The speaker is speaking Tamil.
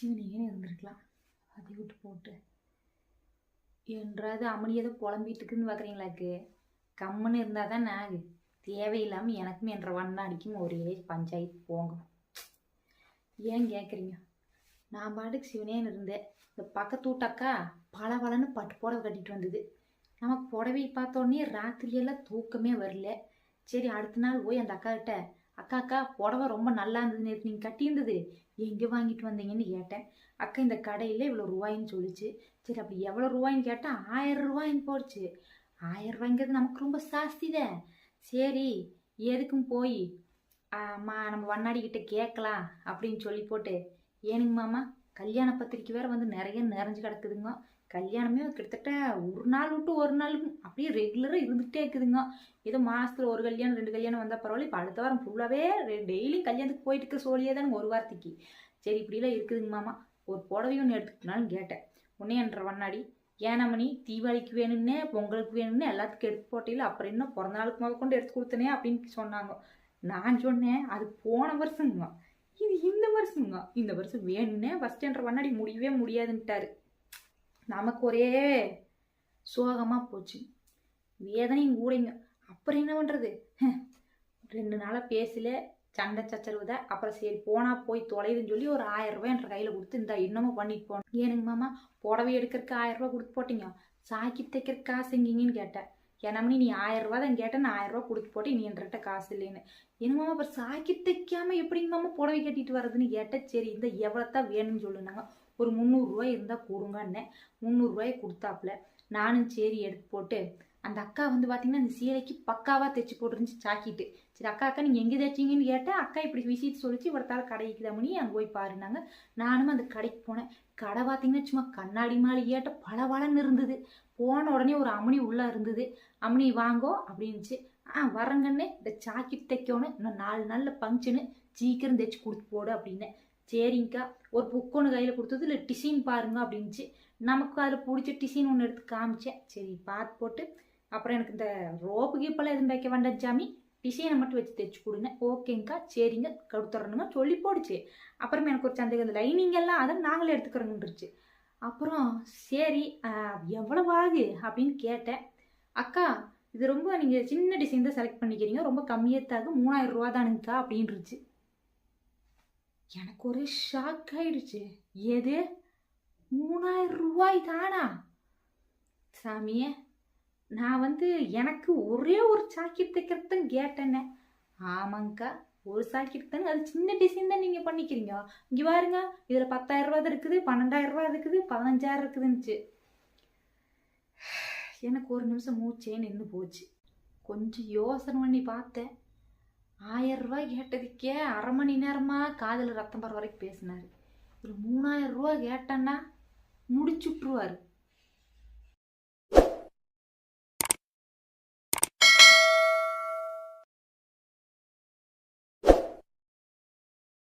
சிவனேன்னு இருந்திருக்கலாம். அதை விட்டு போட்டு என்றாவது அம்மனி ஏதோ புலம்பிட்டு இருக்குன்னு பார்க்குறீங்களாக்கு. கம்முன்னு இருந்தால் தான் நான் தேவையில்லாமல் எனக்கும் என்ற வண்ணம் அடிக்கும் ஒரே பஞ்சாயத்து போங்க. ஏன் கேட்குறீங்க? நான் பாட்டுக்கு சிவனேன்னு இருந்தேன். இந்த பக்கத்து வீட்டக்கா பளபளன்னு பட்டு புடவை கட்டிட்டு வந்தது. நமக்கு புடவை பார்த்தோன்னே ராத்திரியெல்லாம் தூக்கமே வரல. சரி அடுத்த நாள் போய் அந்த அக்கா கிட்ட, அக்கா புடவை ரொம்ப நல்லா இருந்தது, நேற்று நீங்கள் கட்டியிருந்தது எங்கே வாங்கிட்டு வந்தீங்கன்னு கேட்டேன். அக்கா இந்த கடையில் இவ்வளோ ரூபாயின்னு சொல்லிச்சு. சரி அப்படி எவ்வளோ ரூபாயின்னு கேட்டால் 1000 ரூபாயின்னு போடுச்சு. 1000 ரூபாய்ங்கிறது நமக்கு ரொம்ப ஜாஸ்தி தான். சரி எதுக்கும் போய் நம்ம வண்ணாடிக்கிட்ட கேட்கலாம் அப்படின்னு சொல்லி போட்டு, ஏனுங்க மாமா கல்யாண பத்திரிக்கை வேறு வந்து நிறைய நிறைஞ்சு கிடக்குதுங்க. கல்யாணமே கிட்டத்தட்ட ஒரு நாள் விட்டு ஒரு நாள் அப்படியே ரெகுலராக இருந்துகிட்டே இருக்குதுங்க. ஏதோ மாதத்தில் ஒரு கல்யாணம் 2 கல்யாணம் வந்தால் பரவாயில்ல. இப்போ அடுத்த வாரம் ஃபுல்லாகவே டெய்லியும் கல்யாணத்துக்கு போயிட்டு இருக்க சொல்லியே தானே ஒரு வாரத்துக்கு. சரி இப்படிலாம் இருக்குதுங்க மாமா, ஒரு புடவையும் ஒன்று எடுத்துக்கினாலும் கேட்டேன். உடனே என்ற வண்ணாடி, ஏனமணி தீபாவளிக்கு வேணும்னே பொங்கலுக்கு வேணும்னு எல்லாத்துக்கும் எடுத்து போட்டியில் அப்புறம் இன்னும் பிறந்த நாளுக்கு முதல் கொண்டு எடுத்து கொடுத்தனே அப்படின்னு சொன்னாங்க. நான் சொன்னேன் அது போன வருஷங்க, இது இந்த வருஷங்க. இந்த வருஷம் வேணும்னே ஃபஸ்ட் என்ற வண்ணாடி முடியவே முடியாதுன்ட்டாரு. நமக்கு ஒரே சோகமாக போச்சு, வேதனையும் கூடைங்க. அப்புறம் என்ன பண்ணுறது? 2 நாளாக பேசல, சண்டை சச்சரவு தான். அப்புறம் சரி போனால் போய் தொலைதுன்னு சொல்லி ஒரு 1000 ரூபாய் என்ற கையில் கொடுத்து இந்த இன்னமும் பண்ணிட்டு போனோம். ஏனுங்க மாமா புடவை எடுக்கிறதுக்கு 1000 ரூபா கொடுத்து போட்டீங்க, சாக்கி தைக்கிறதுக்கு காசு எங்கிங்கன்னு கேட்டேன். ஏன்னா நீ 1000 ரூபா தான் கேட்டேன், நான் 1000 ரூபா கொடுத்து போட்டு நீ என்கிட்ட காசு இல்லைன்னு. என்ன மாமா அப்புறம் சாக்கி தைக்காம எப்படிங்க மாமா புடவை கட்டிட்டு வர்றதுன்னு கேட்டேன். சரி இந்த எவ்வளோத்தான் வேணும்னு சொல்லுனாங்க. ஒரு 300 ரூபாய் இருந்தால் கொடுங்கன்னே. 300 ரூபாயை கொடுத்தாப்புல. நானும் சரி எடுத்து போட்டு, அந்த அக்கா வந்து பார்த்தீங்கன்னா அந்த சீலைக்கு பக்காவாக தைச்சி போட்டுருந்துச்சு சாக்கிட்டு. சரி அக்கா நீங்கள் எங்கே தைச்சிங்கன்னு கேட்டேன். அக்கா இப்படி விஷயத்து சொல்லிச்சு, இவ்வளோத்தால கடைக்கு தான் பண்ணி அங்கே போய் பாருனாங்க. நானும் அந்த கடைக்கு போனேன். கடை பார்த்தீங்கன்னா சும்மா கண்ணாடி மாளிகையாட்ட பளபளன்னு இருந்தது. போன உடனே ஒரு அம்மனி உள்ளே இருந்தது. அம்மனி வாங்கோ அப்படின்னுச்சு. வரங்கன்னே இந்த சாக்கிட்டு தைக்கணும், இன்னும் 4 நாளில் ஃபங்க்ஷனு, சீக்கிரம் தைச்சி கொடுத்து போடு அப்படின்னேன். சரிங்கக்கா ஒரு புக் ஒன்று கையில் கொடுத்தது, இல்லை டிசைன் பாருங்க அப்படின்ச்சு. நமக்கு அதில் பிடிச்ச டிசைன் ஒன்று எடுத்து காமிச்சேன். சரி பார்த்து போட்டு அப்புறம் எனக்கு இந்த ரோப்பு கீப்பெல்லாம் எதுவும் வைக்க வேண்டாம் சாமி, டிசைனை மட்டும் வச்சு தைச்சி கொடுங்க. ஓகேங்க்கா சரிங்க கொடுத்துட்றணுங்க சொல்லி போடுச்சு. அப்புறமே எனக்கு ஒரு சந்தேகம், இந்த லைனிங் எல்லாம் அதை நாங்களே எடுத்துக்கிறோங்கன்றுச்சு. அப்புறம் சரி எவ்வளவு ஆகு அப்படின்னு கேட்டேன். அக்கா இது ரொம்ப நீங்கள் சின்ன டிசைன் தான் செலக்ட் பண்ணிக்கிறீங்க, ரொம்ப கம்மியத்தாக 3000 ரூபா தானுங்கக்கா அப்படின்ருச்சு. எனக்கு ஒரே ஷாக் ஆயிடுச்சு. எது 3000 ரூபாய் தானா சாமியே? நான் வந்து எனக்கு ஒரே ஒரு சாக்கெட் தைக்கிறது தான் கேட்டேன்னே. ஆமாங்கக்கா ஒரு சாக்கெட் தாங்க, அது சின்ன டிசைன் தான் நீங்கள் பண்ணிக்கிறீங்க. இங்கே பாருங்க இதில் 10,000 ரூபா இருக்குது, 12,000 ரூபா இருக்குது, 15,000 இருக்குதுன்னுச்சு. எனக்கு ஒரு நிமிஷம் மூச்சே நின்று போச்சு. கொஞ்சம் யோசனை பண்ணி பார்த்தேன். 1000 ரூபாய் கேட்டதுக்கே 1/2 மணி நேரமாக காதில் ரத்தம் பர வரைக்கும் பேசினார். ஒரு 3000 ரூபா கேட்டேன்னா முடிச்சுட்ருவார்.